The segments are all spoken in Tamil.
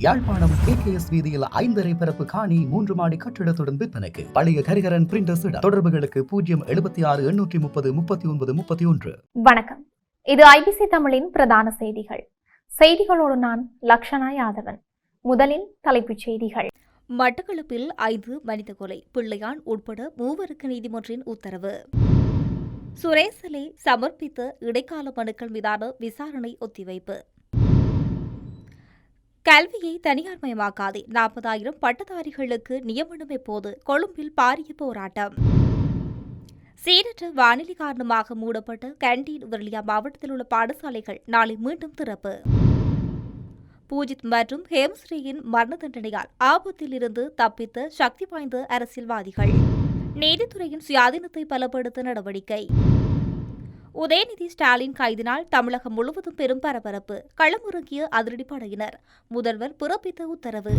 யாழ்ப்பாணம் KKS வீதியில் 5.5 பரப்பு காணி 3 மாடி கட்டிடத்துடன் விற்பனைக்கு. பழைய கரிகரன் பிரிண்டர்ஸ் தொடர்புகளுக்கு 076 830 39 31. வணக்கம், இது IBC தமிழின் பிரதான செய்திகள். செய்திகளோடு நான் லக்ஷனா யாதவன். முதலில் தலைப்புச் செய்திகள். மட்டக்களப்பில் 5 மனித கொலை, பிள்ளையான் உட்பட 3 நீதிமன்றின் உத்தரவு. சுரேசலை சமர்ப்பித்த இடைக்கால மனுக்கள் மீதான விசாரணை ஒத்திவைப்பு. கல்வியை தனியார்மயமாக்காதே, 40,000 பட்டதாரிகளுக்கு நியமனம் எப்போது? கொழும்பில் பாரிய போராட்டம். சீரற்ற வானிலை காரணமாக மூடப்பட்ட கண்டீன் விரலியா மாவட்டத்தில் உள்ள பாடசாலைகள் நாளை மீண்டும் திறப்பு. பூஜித் மற்றும் ஹேமஸ்ரீயின் மரண தண்டனையால் ஆபத்தில் இருந்து தப்பித்த சக்தி வாய்ந்த அரசியல்வாதிகள். நீதித்துறையின் சுயாதீனத்தை பலப்படுத்த நடவடிக்கை. உதயநிதி ஸ்டாலின் கைதினால் தமிழகம் முழுவதும் பெரும் பரபரப்பு. களமிறங்கிய அதிரடிப்படையினர். முதல்வர் பிறப்பித்த உத்தரவு.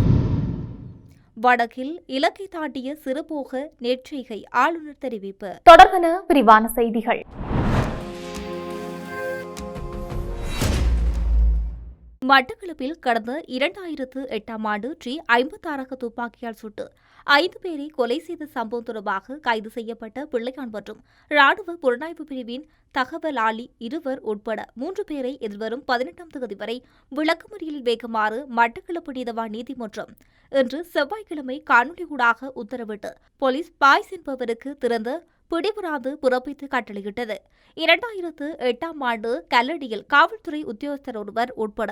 வடக்கில் இலக்கை தாண்டிய சிறுபோக நெற்செய்கை, ஆளுநர் தெரிவிப்பு. தொடர்பான விரிவான செய்திகள். மட்டக்களப்பில் கடந்த 2008ஆம் ஆண்டு T56 துப்பாக்கியால் சுட்டு 5 பேரை கொலை செய்த சம்பவம் தொடர்பாக கைது செய்யப்பட்ட பிள்ளையான் மற்றும் ராணுவ புலனாய்வு பிரிவின் தகவலாளி இருவர் உட்பட 3 பேரை எதிர்வரும் 18ஆம் தேதி வரை விளக்கமறியலில் வைக்குமாறு மட்டக்களப்பு நீதவான் நீதிமன்றம் இன்று செவ்வாய்க்கிழமை காணொலியூடாக உத்தரவிட்டு போலீஸ் பாய்ஸ் என்பவருக்கு திறந்த பிடிபுறாது பிறப்பித்து கட்டளையிட்டது. 2008ஆம் ஆண்டு கல்லடியில் காவல்துறை உத்தியோகஸ்தர் ஒருவர் உட்பட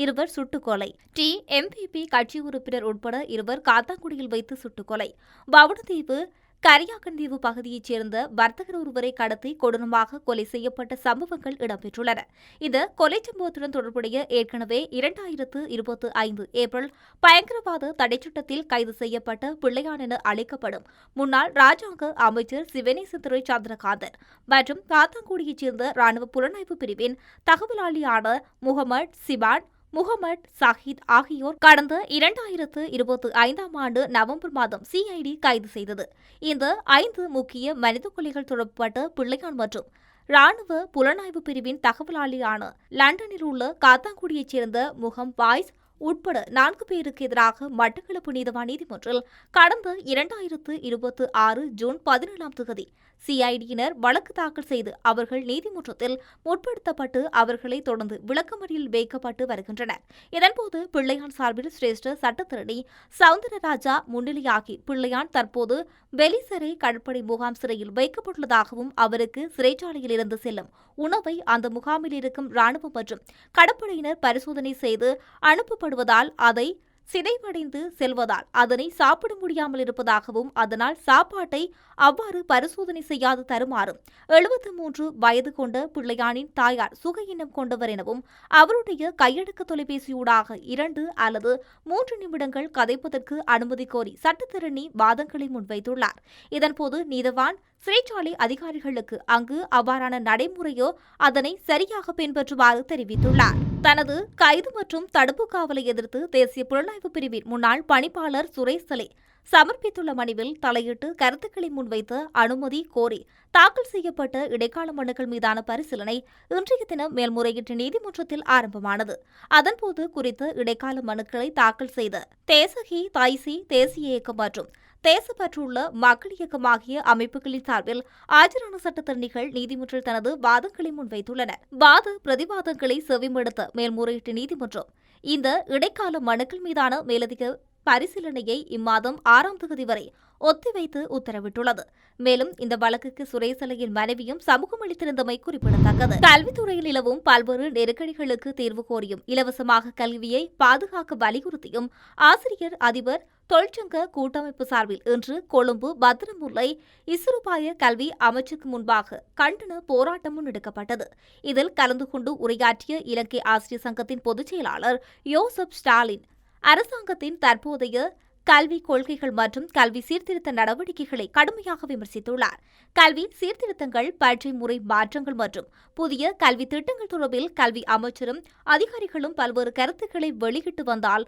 2 சுட்டுக்கொலை. TMPP கட்சி உறுப்பினர் உட்பட 2 காத்தாங்குடியில் வைத்து சுட்டுக்கொலை. வவுணதீவு கரியாக்கன்தீவு பகுதியைச் சேர்ந்த வர்த்தகர் ஒருவரை கடத்தி கொடூரமாக கொலை செய்யப்பட்ட சம்பவங்கள் இடம்பெற்றுள்ளன. இந்த கொலை சம்பவத்துடன் தொடர்புடைய ஏற்கனவே 2025 ஏப்ரல் பயங்கரவாத தடைச்சட்டத்தில் கைது செய்யப்பட்ட பிள்ளையான் என அழைக்கப்படும் முன்னாள் ராஜாங்க அமைச்சர் சிவனேசதுரை சந்திரகாந்தன் மற்றும் காத்தாங்குடியைச் சேர்ந்த ராணுவ புலனாய்வு பிரிவின் தகவலாளியான முகமது சிபான், முகமது சாஹித் ஆகியோர் கடந்த 2025ஆம் ஆண்டு நவம்பர் மாதம் CID கைது செய்தது. இந்த 5 முக்கிய மனித கொலைகள் தொடர்பட்ட பிள்ளையான் மற்றும் ராணுவ புலனாய்வு பிரிவின் தகவலாளியான லண்டனில் உள்ள காத்தாங்குடியைச் சேர்ந்த முகமது பாய்ஸ் உட்பட 4 பேருக்கு எதிராக மட்டக்களப்பு நீதவான் நீதிமன்றில் கடந்த 2026 ஜூன் 17ஆம் தேதி CIDயினர் வழக்கு தாக்கல் செய்து அவர்கள் நீதிமன்றத்தில் முற்படுத்தப்பட்டு அவர்களை தொடர்ந்து விளக்கமறியலில் வைக்கப்பட்டு வருகின்றனர். இதன்போது பிள்ளையான் சார்பில் சிரேஷ்ட சட்டத்தரணி சவுந்தரராஜா முன்னிலையாகி பிள்ளையான் தற்போது வெலிசரை கடற்படை முகாம் சிறையில் வைக்கப்பட்டுள்ளதாகவும் அவருக்கு சிறைச்சாலையில் இருந்து செல்லும் உணவை அந்த முகாமில் இருக்கும் ராணுவம் மற்றும் கடற்படையினர் பரிசோதனை செய்து அனுப்பப்படுவதால் அதை சிதைவடைந்து செல்வதால் அதனை சாப்பிட முடியாமல் இருப்பதாகவும் அதனால் சாப்பாட்டை அவ்வாறு பரிசோதனை செய்யாது தருமாறும் 73 வயது கொண்ட பிள்ளையானின் தாயார் சுகையினம் கொண்டவர் எனவும் அவருடைய கையடக்க தொலைபேசியூடாக 2 அல்லது 3 நிமிடங்கள் கதைப்பதற்கு அனுமதி கோரி சட்டத்தரணி வாதங்களை முன்வைத்துள்ளார். இதன்போது நீதவான் சிறைச்சாலை அதிகாரிகளுக்கு அங்கு அவ்வாறான நடைமுறையோ அதனை சரியாக பின்பற்றுமாறு தெரிவித்துள்ளார். தனது கைது மற்றும் தடுப்பு காவலை எதிர்த்து தேசிய புலனாய்வு பிரிவின் முன்னாள் பணிப்பாளர் சுரேசலை சமர்ப்பித்துள்ள மனுவில் தலையிட்டு கருத்துக்களை முன்வைத்த அனுமதி கோரி தாக்கல் செய்யப்பட்ட இடைக்கால மனுக்கள் மீதான பரிசீலனை இன்றைய தினம் மேல்முறையீட்டு நீதிமன்றத்தில் ஆரம்பமானது. அதன்போது குறித்த இடைக்கால மனுக்களை தாக்கல் செய்த தேசகி தைசி தேசிய இயக்கம் மற்றும் தேசப்பற்றுள்ள மக்கள் இயக்கம் ஆகிய அமைப்புகளின் சார்பில் ஆஜரான சட்டத்தரணிகள் நீதிமன்றில் தனது வாதங்களை முன்வைத்துள்ளனர். வாத பிரதிவாதங்களை செவிமடுத்த மேல்முறையீட்டு நீதிமன்றம் இந்த இடைக்கால மனுக்கள் மீதான மேலதிக பரிசீலனையை இம்மாதம் 6ஆம் தேதி வரை ஒத்திவைத்து உத்தரவிட்டுள்ளது. மேலும் இந்த வழக்குக்கு சுரேசலையின் மனைவியும் சமூகம் அளித்திருந்தமை குறிப்பிடத்தக்கது. கல்வித்துறையில் நிலவும் பல்வேறு நெருக்கடிகளுக்கு தீர்வு கோரியும் இலவசமாக கல்வியை பாதுகாக்க வலியுறுத்தியும் ஆசிரியர் அதிபர் தொழிற்சங்க கூட்டமைப்பு சார்பில் இன்று கொழும்பு பத்திரமுல்லை இசுருபாய கல்வி அமைச்சுக்கு முன்பாக கண்டன போராட்டம் முன்னெடுக்கப்பட்டது. இதில் கலந்து கொண்டு உரையாற்றிய இலங்கை ஆசிரியர் சங்கத்தின் பொதுச் செயலாளர் யோசப் ஸ்டாலின் அரசாங்கத்தின் தற்போதைய கல்வி கொள்கைகள் மற்றும் கல்வி சீர்திருத்த நடவடிக்கைகளை கடுமையாக விமர்சித்துள்ளார். கல்வி சீர்திருத்தங்கள், பரீட்சை முறை மாற்றங்கள் மற்றும் புதிய கல்வி திட்டங்கள் தொடர்பில் கல்வி அமைச்சரும் அதிகாரிகளும் பல்வேறு கருத்துக்களை வெளியிட்டு வந்தால்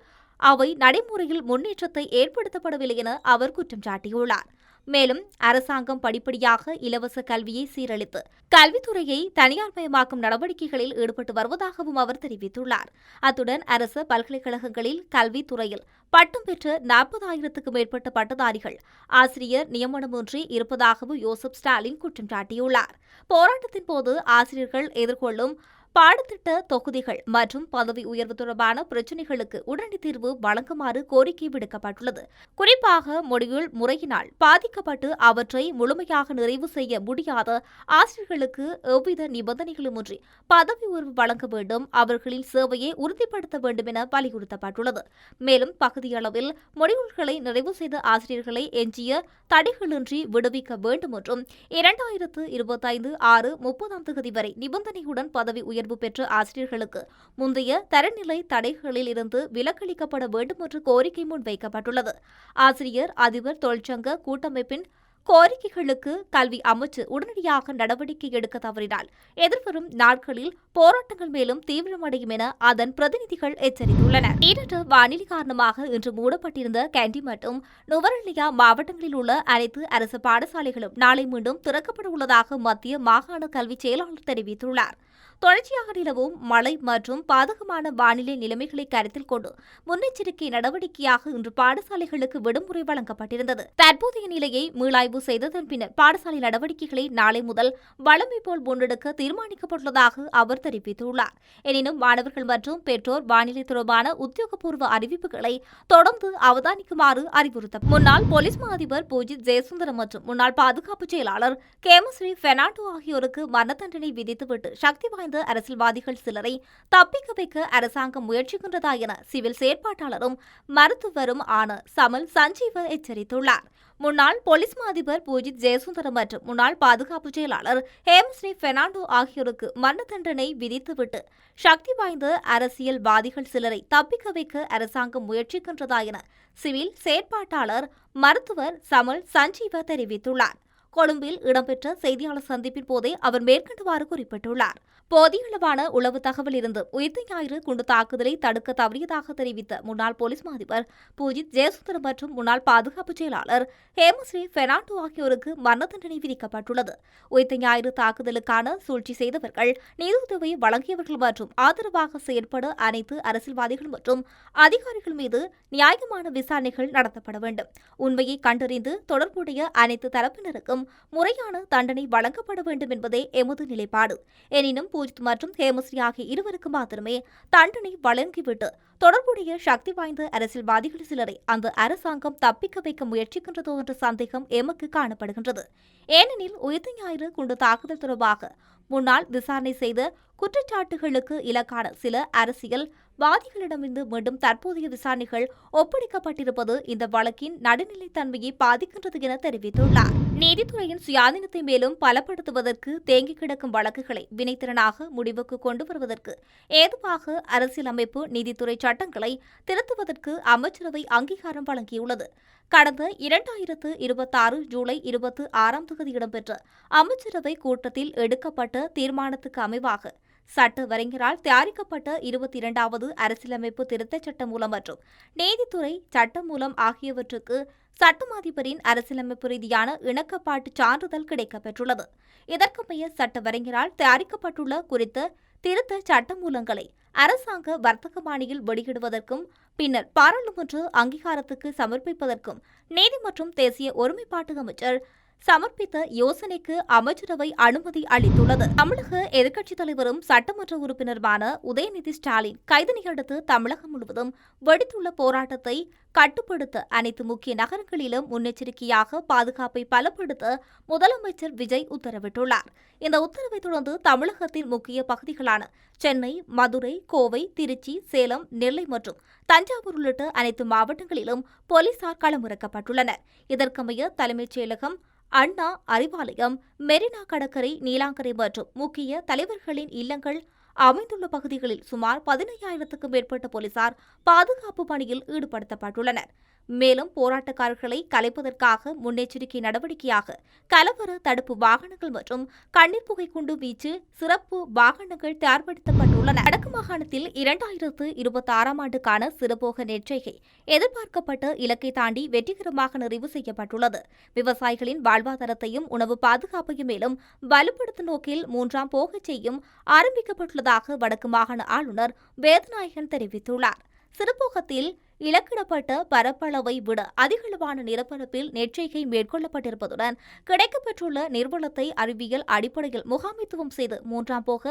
அவை நடைமுறையில் முன்னேற்றத்தை ஏற்படுத்தப்படவில்லை என அவர் குற்றம் சாட்டியுள்ளார். மேலும் அரசாங்கம் படிப்படியாக இலவச கல்வியை சீரழித்து கல்வித்துறையை தனியார்மயமாக்கும் நடவடிக்கைகளில் ஈடுபட்டு வருவதாகவும் அவர் தெரிவித்துள்ளார். அத்துடன் அரசு பல்கலைக்கழகங்களில் கல்வித்துறையில் பட்டம் பெற்ற 40,000க்கும் மேற்பட்ட பட்டதாரிகள் ஆசிரியர் நியமனமின்றி இருப்பதாகவும் யோசப் ஸ்டாலின் குற்றம் சாட்டியுள்ளார். போராட்டத்தின் போது ஆசிரியர்கள் எதிர்கொள்ளும் பாடத்திட்ட தொகுதிகள் மற்றும் பதவி உயர்வு தொடர்பான பிரச்சினைகளுக்கு உடனடி தீர்வு வழங்குமாறு கோரிக்கை விடுக்கப்பட்டுள்ளது. குறிப்பாக மொடியுள் முறையினால் பாதிக்கப்பட்டு அவற்றை முழுமையாக நிறைவு செய்ய முடியாத ஆசிரியர்களுக்கு எவ்வித நிபந்தனைகளுமின்றி பதவி உயர்வு வழங்க வேண்டும், அவர்களின் சேவையை உறுதிப்படுத்த வேண்டும் என வலியுறுத்தப்பட்டுள்ளது. மேலும் பகுதியளவில் மொடியுள்களை நிறைவு செய்த ஆசிரியர்களை எஞ்சிய தடைகளின்றி விடுவிக்க வேண்டும் என்றும் 2025 6/30 வரை நிபந்தனையுடன் பதவி உயர்வு பெற்ற ஆசிரியர்களுக்கு முந்தைய தரநிலை தடைகளில் இருந்து விலக்களிக்கப்பட வேண்டும் என்று கோரிக்கை முன்வைக்கப்பட்டுள்ளது. ஆசிரியர் அதிபர் தொழிற்சங்க கூட்டமைப்பின் கோரிக்கைகளுக்கு கல்வி அமைச்சு உடனடியாக நடவடிக்கை எடுக்க தவறினால் எதிர்வரும் நாட்களில் போராட்டங்கள் மேலும் தீவிரமடையும் என அதன் பிரதிநிதிகள் எச்சரித்துள்ளனர். நீரற்ற வானிலை காரணமாக இன்று மூடப்பட்டிருந்த கேண்டி மற்றும் நுவரெலியா மாவட்டங்களில் உள்ள அனைத்து அரசு பாடசாலைகளும் நாளை மீண்டும் திறக்கப்பட உள்ளதாக மத்திய மாகாண கல்வி செயலாளர் தெரிவித்துள்ளார். தொடர்ச்சியாக நிலவும் மழை மற்றும் பாதகமான வானிலை நிலைமைகளை கருத்தில் கொண்டு முன்னெச்சரிக்கை நடவடிக்கையாக இன்று பாடசாலைகளுக்கு விடுமுறை வழங்கப்பட்டிருந்தது. தற்போதைய நிலையை மீளாய்வு செய்ததன் பின்னர் பாடசாலை நடவடிக்கைகளை நாளை முதல் வழமை போல் முன்னெடுக்க தீர்மானிக்கப்பட்டுள்ளதாக அவர் தெரிவித்துள்ளார். எனினும் மாணவர்கள் மற்றும் பெற்றோர் வானிலை தொடர்பான உத்தியோகபூர்வ அறிவிப்புகளை தொடர்ந்து அவதானிக்குமாறு அறிவுறுத்தப்பட்டார். முன்னாள் போலீஸ் மா அதிபர் பூஜித் ஜெயசுந்தரம் மற்றும் முன்னாள் பாதுகாப்பு செயலாளர் கேமஸ்ரீ பெர்னாண்டோ ஆகியோருக்கு மரண தண்டனை விதித்துவிட்டு சக்தி வாய்ந்த அரசியல்வாதிகள் சிலரை தப்பிக்க வைக்க அரசாங்கம் முயற்சிக்கின்றதா என சிவில் செயற்பாட்டாளரும் மருத்துவரும் ஆன சமல் சஞ்சீவ எச்சரித்துள்ளார். முன்னாள் போலீஸ் மா அதிபர் பூஜித் ஜெயசுந்தரம் மற்றும் முன்னாள் பாதுகாப்பு செயலாளர் ஹேமஸ்ரீ பெர்னாண்டோ ஆகியோருக்கு மரண தண்டனை விதித்துவிட்டு சக்தி வாய்ந்த அரசியல்வாதிகள் சிலரை தப்பிக்க வைக்க அரசாங்கம் முயற்சிக்கின்றதா என சிவில் செயற்பாட்டாளர் மருத்துவர் சமல் சஞ்சீவ தெரிவித்துள்ளார். கொழும்பில் இடம்பெற்ற செய்தியாளர் சந்திப்பின் போதே அவர் மேற்கண்டவாறு குறிப்பிட்டுள்ளார். போதிய அளவான உளவு தகவல் இருந்து உயிர்த்த ஞாயிறு குண்டு தாக்குதலை தடுக்க தவறியதாக தெரிவித்த முன்னாள் போலீஸ் மா அதிபர் பூஜித் ஜெயசுந்தரம் மற்றும் முன்னாள் பாதுகாப்பு செயலாளர் ஹேமஸ்ரீ பெர்னாண்டோ ஆகியோருக்கு மரண தண்டனை விதிக்கப்பட்டுள்ளது. உயிர்த்த ஞாயிறு தாக்குதலுக்கான சூழ்ச்சி செய்தவர்கள், நிதியுதவி வழங்கியவர்கள் மற்றும் ஆதரவாக செயற்பட அனைத்து அரசியல்வாதிகள் மற்றும் அதிகாரிகள் மீது நியாயமான விசாரணைகள் நடத்தப்பட வேண்டும். உண்மையை கண்டறிந்து தொடர்புடைய அனைத்து தரப்பினருக்கும் முறையான தண்டனை வழங்கப்பட வேண்டும் என்பதே எமது நிலைப்பாடு. எனினும் பூஜித் மற்றும் ஹேமஸ்ரீ ஆகிய இருவருக்கு மாத்திரமே தண்டனை வழங்கிவிட்டு தொடர்புடைய சக்தி வாய்ந்த அரசியல்வாதிகள் சிலரை அந்த அரசாங்கம் தப்பிக்க வைக்க முயற்சிக்கின்றதோ என்ற சந்தேகம் எமக்கு காணப்படுகின்றது. ஏனெனில் உயிர்த்த ஞாயிறு குண்டு தாக்குதல் தொடர்பாக முன்னால் விசாரணை செய்த குற்றச்சாட்டுகளுக்கு இலக்கான சில அரசியல் வாதிகளிடமிருந்து மீண்டும் தற்போதைய விசாரணைகள் ஒப்படைக்கப்பட்டிருப்பது இந்த வழக்கின் நடுநிலைத்தன்மையை பாதிக்கின்றது என தெரிவித்துள்ளார். நீதித்துறையின் சுயாதீனத்தை மேலும் பலப்படுத்துவதற்கு தேங்கி கிடக்கும் வழக்குகளை வினைத்திறனாக முடிவுக்கு கொண்டு வருவதற்கு ஏதுவாக அரசியலமைப்பு நீதித்துறை சட்டங்களை திருத்துவதற்கு அமைச்சரவை அங்கீகாரம் வழங்கியுள்ளது. கடந்த 2026 ஜூலை 26 இடம்பெற்ற அமைச்சரவை கூட்டத்தில் எடுக்கப்பட்ட தீர்மானத்துக்கு அமைவாக சட்ட வரைஞரால் தயாரிக்கப்பட்ட 22வது அரசியலமைப்பு திருத்தச் சட்டமூலம் மற்றும் நீதித்துறை சட்டமூலம் ஆகியவற்றுக்கு சட்டமாதிபரின் அரசியலமைப்பு ரீதியான இணக்கப்பாட்டு சான்றிதழ் கிடைக்கப்பெற்றுள்ளது. இதற்கமைய சட்ட வரைஞரால் தயாரிக்கப்பட்டுள்ள குறித்த திருத்த சட்டமூலங்களை அரசாங்க வர்த்தகமானியில் வெளியிடுவதற்கும் பின்னர் பாராளுமன்ற அங்கீகாரத்துக்கு சமர்ப்பிப்பதற்கும் நீதி மற்றும் தேசிய ஒருமைப்பாட்டு அமைச்சர் சமர்ப்பித்த யோசனைக்கு அமைச்சரவை அனுமதி அளித்துள்ளது. தமிழக எதிர்க்கட்சித் தலைவரும் சட்டமன்ற உறுப்பினருமான உதயநிதி ஸ்டாலின் கைதினை அடுத்து தமிழகம் முழுவதும் வெடித்துள்ள போராட்டத்தை கட்டுப்படுத்த அனைத்து முக்கிய நகரங்களிலும் முன்னெச்சரிக்கையாக பாதுகாப்பை பலப்படுத்த முதலமைச்சர் விஜய் உத்தரவிட்டுள்ளார். இந்த உத்தரவை தொடர்ந்து தமிழகத்தின் முக்கிய பகுதிகளான சென்னை, மதுரை, கோவை, திருச்சி, சேலம், நெல்லை மற்றும் தஞ்சாவூர் உள்ளிட்ட அனைத்து மாவட்டங்களிலும் போலீசார் களமிறக்கப்பட்டுள்ளனர். இதற்கமைய தலைமைச் செயலகம், அண்ணா அறிவாலயம், மெரினா கடற்கரை, நீலாங்கரை மற்றும் முக்கிய தலைவர்களின் இல்லங்கள் அமைந்துள்ள பகுதிகளில் சுமார் 15,000க்கும் மேற்பட்ட போலீசார் பாதுகாப்பு பணியில் ஈடுபடுத்தப்பட்டுள்ளனர். மேலும் போராட்டக்காரர்களை கலைப்பதற்காக முன்னெச்சரிக்கை நடவடிக்கையாக கலவர தடுப்பு வாகனங்கள் மற்றும் கண்ணீர் புகை குண்டு வீச்சு சிறப்பு வாகனங்கள் தயார்படுத்தப்பட்டுள்ளன. வடக்கு மாகாணத்தில் 2026ஆம் ஆண்டுக்கான சிறுபோக நெற்செய்கை எதிர்பார்க்கப்பட்ட இலக்கை தாண்டி வெற்றிகரமாக நிறைவு செய்யப்பட்டுள்ளது. விவசாயிகளின் வாழ்வாதாரத்தையும் உணவு பாதுகாப்பையும் மேலும் வலுப்படுத்தும் நோக்கில் 3ஆம் போகச் செய்யும் ஆரம்பிக்கப்பட்டுள்ளதாக வடக்கு மாகாண ஆளுநர் வேதநாயகன் தெரிவித்துள்ளார். சிறுபோகத்தில் இலக்கிடப்பட்ட பரப்பளவை விட அதிகளவான நிலப்பரப்பில் நெற்செய்கை மேற்கொள்ளப்பட்டிருப்பதுடன் கிடைக்கப்பெற்றுள்ள நீர்வளத்தை அறிவியல் அடிப்படையில் முகாமைத்துவம் செய்து 3ஆம் போக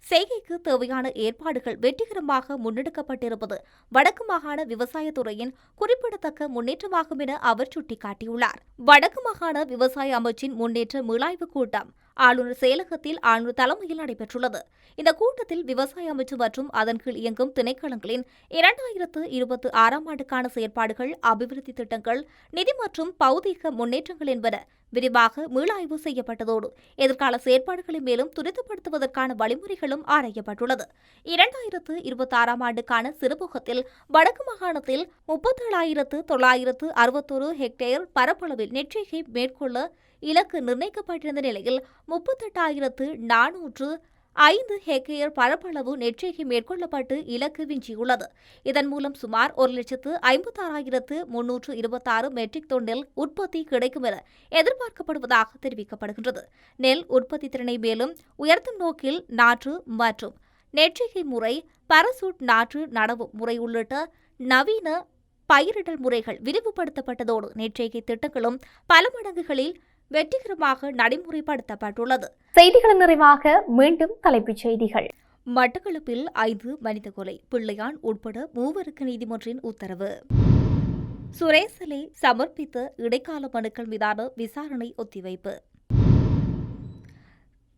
செய்கைக்கு தேவையான ஏற்பாடுகள் வெற்றிகரமாக முன்னெடுக்கப்பட்டிருப்பது வடக்கு மாகாண விவசாயத்துறையின் குறிப்பிடத்தக்க முன்னேற்றமாகும் என அவர் சுட்டிக்காட்டியுள்ளார். வடக்கு மாகாண விவசாய அமைச்சின் முன்னேற்ற மீளாய்வு கூட்டம் ஆளுநர் செயலகத்தில் ஆளுநர் தலைமையில் நடைபெற்றுள்ளது. இந்த கூட்டத்தில் விவசாய அமைச்சு மற்றும் அதன் கீழ் இயங்கும் திணைக்களங்களின் 2026ஆம் ஆண்டுக்கான செயற்பாடுகள், அபிவிருத்தி திட்டங்கள், நிதி மற்றும் பௌதீக முன்னேற்றங்கள் என்பன விரிவாக மீளாய்வு செய்யப்பட்டதோடு எதிர்கால செயற்பாடுகளை மேலும் துரிதப்படுத்துவதற்கான வழிமுறைகளும் ஆராயப்பட்டுள்ளது. 2026ஆம் ஆண்டுக்கான சிறுபோகத்தில் வடக்கு மாகாணத்தில் 37,961 ஹெக்டேர் பரப்பளவில் நெற்செய்கை மேற்கொள்ள இலக்கு நிர்ணயிக்கப்பட்டிருந்த நிலையில் 38,405 ஹெக்டேர் பரப்பளவு நெற்செய்கை மேற்கொள்ளப்பட்டு இலக்கு விஞ்சியுள்ளது. இதன் மூலம் சுமார் 1,56,326 மெட்ரிக் டன் நெல் உற்பத்தி கிடைக்கும் என எதிர்பார்க்கப்படுவதாக தெரிவிக்கப்படுகின்றது. நெல் உற்பத்தி திறனை மேலும் உயர்த்தும் நோக்கில் நாற்று மற்றும் நெற்செய்கை முறை, பரசூட் நாற்று நடவு முறை உள்ளிட்ட நவீன பயிரிடல் முறைகள் விரிவுபடுத்தப்பட்டதோடு நெற்செய்கை திட்டங்களும் பல மடங்குகளில் வெற்றிகரமாக நடைமுறைப்படுத்தப்பட்டுள்ளது. செய்திகளின் நிறைவாக மீண்டும் தலைப்புச் செய்திகள். மட்டக்களப்பில் 5 மனித கொலை, பிள்ளையான் உட்பட 3 நீதிமன்றின் உத்தரவு. சுரேசலை சமர்ப்பித்த இடைக்கால மனுக்கள் மீதான விசாரணை ஒத்திவைப்பு.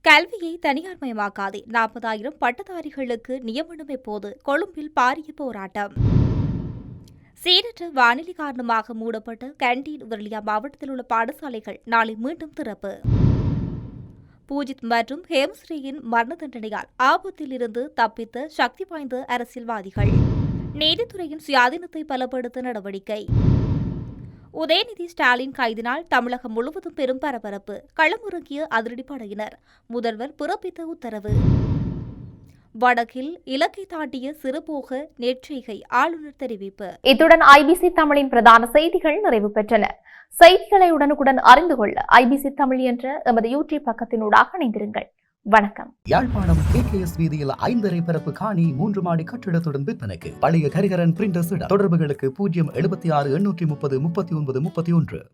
கல்வியை தனியார்மயமாக்காதே, 40,000 பட்டதாரிகளுக்கு நியமனம் எப்போது? கொழும்பில் பாரிய போராட்டம். சீரற்ற வானிலை காரணமாக மூடப்பட்ட கண்டீன் விரலியா மாவட்டத்தில் உள்ள பாடசாலைகள் நாளை மீண்டும் திறப்பு. பூஜித் மற்றும் ஹேமஸ்ரீயின் மரண தண்டனையால் ஆபத்தில் இருந்து தப்பித்த சக்தி வாய்ந்த அரசியல்வாதிகள். நீதித்துறையின் சுயாதீனத்தை பலப்படுத்த நடவடிக்கை. உதயநிதி ஸ்டாலின் கைதினால் தமிழகம் முழுவதும் பெரும் பரபரப்பு, களமிறங்கிய அதிரடிப்படையினர். முதல்வர் பிறப்பித்த உத்தரவு. வடக்கில் இலக்கை தாண்டிய சிறுபோக நெற்செய்கை, ஆளுநர் தெரிவிப்பு. இத்துடன் ஐபிசி தமிழின் பிரதான செய்திகள் நிறைவு பெற்றன. செய்திகளை உடனுக்குடன் அறிந்து கொள்ள ஐபிசி தமிழ் என்ற எமது யூடியூப் பக்கத்தினூடாக இணைந்திருங்கள். வணக்கம். யாழ்ப்பாணம் KKS வீதியில் 5.5 பரப்பு காணி 3 மாடி கட்டிடத்துடன் விற்பனைக்கு. பழைய கரிகரன் பிரிண்டர்ஸ் தொடர்புகளுக்கு 076 830 39 31.